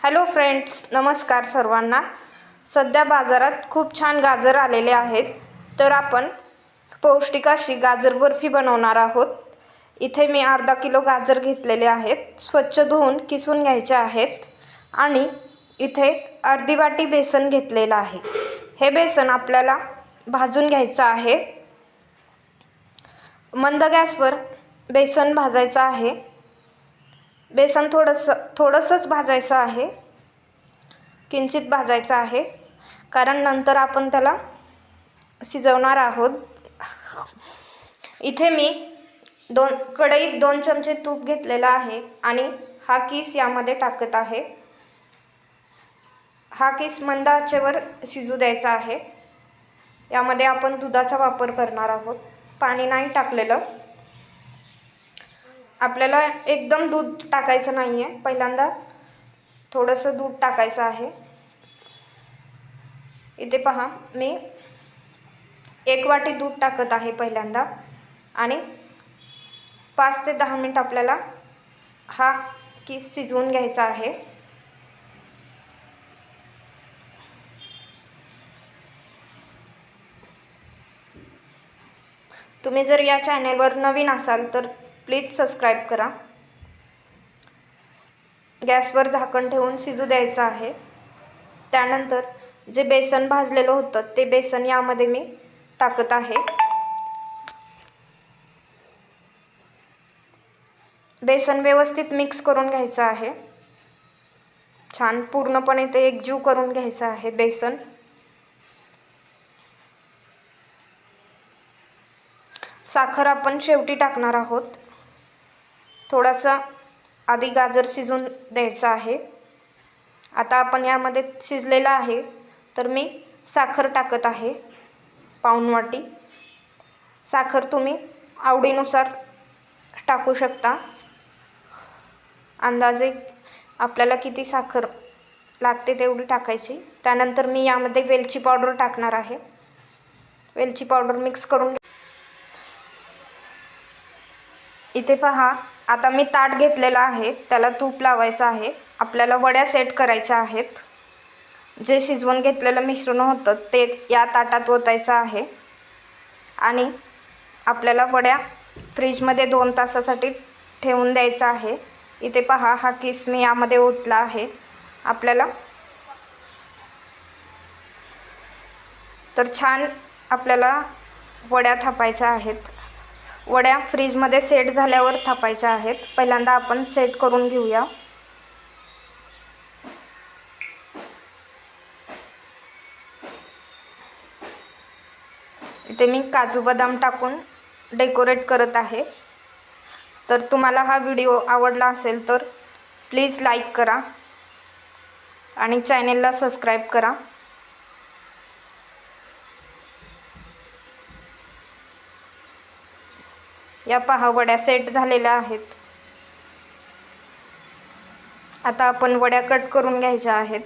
Hello friends, नमस्कार सर्वांना। सध्या बाजारात खूप छान गाजर आलेले आहेत, तर आपण पौष्टिक अशी गाजर बर्फी बनवणार आहोत। इथे मी अर्धा किलो गाजर घेतलेले आहेत, स्वच्छ धुवून किसून घ्यायचे आहेत आणि इथे अर्धी वाटी बेसन घेतलेलं आहे। हे बेसन आपल्याला भाजून घ्यायचं आहे। मंद गॅसवर बेसन भाजायचं आहे। बेसन थोडंसंच भाजायचं आहे, किंचित भाजायचं आहे, कारण नंतर आपण त्याला शिजवणार आहोत। इथे मी कढईत 2 चमचे तूप घेतलेलं आहे आणि हा किस यामध्ये टाकत आहे। हा किस मंद आचेवर शिजू द्यायचा आहे। यामध्ये आपण दुधाचा वापर करणार आहोत, पाणी नाही टाकलेलं। आपल्याला एकदम दूध टाकायचं नाहीये, पहिल्यांदा थोडंसं दूध टाकायचं आहे। इथे पहा, मी 1 वाटी दूध टाकत आहे पहिल्यांदा आणि 5 ते 10 मिनिट आपल्याला हा किस शिजवून घ्यायचा आहे। तुम्ही जर या चॅनलवर नवीन असाल तर प्लीज सबस्क्राईब करा। गॅसवर झाकण ठेवून शिजू द्यायचं आहे। त्यानंतर जे बेसन भाजलेलं होतं ते बेसन यामध्ये मी टाकत आहे। बेसन व्यवस्थित मिक्स करून घ्यायचं आहे। छान पूर्णपणे ते एकजीव करून घ्यायचं आहे बेसन। साखर आपण शेवटी टाकणार आहोत। थोडासा आधी गाजर शिजून द्यायचं आहे। आता आपण यामध्ये शिजलेला आहे, तर मी साखर टाकत आहे, पाऊण वाटी। साखर तुम्ही आवडीनुसार टाकू शकता। अंदाजे आपल्याला किती साखर लागते तेवढी टाकायची। त्यानंतर मी यामध्ये वेलची पावडर टाकणार आहे। वेलची पावडर मिक्स करून इथे पहा, आता मी ताट घेतलेला आहे, त्याला तूप लावायचं आहे। आपल्याला वड्या सेट करायच्या आहेत। जे शिजवून घेतलेलं मिश्रण होतं ते या ताटात ओतायचं आहे आणि आपल्याला वड्या फ्रीजमध्ये 2 तासासाठी ठेवून द्यायचं आहे। इथे पहा, हा किस मी यामध्ये ओतला आहे। आपल्याला तर छान वड्या थापायच्या आहेत। वड्या फ्रीजमध्ये सेट झाल्यावर थापायच्या आहेत। पहिल्यांदा आपण सेट करून घेऊया। इथे मी काजू बदाम टाकून डेकोरेट करत आहे। तर तुम्हाला हा व्हिडिओ आवडला असेल तर प्लीज लाईक करा आणि चॅनेलला सबस्क्राईब करा। या पहा, वड्या सेट झालेल्या आहेत। आता आपण वड्या कट करून घ्यायच्या आहेत।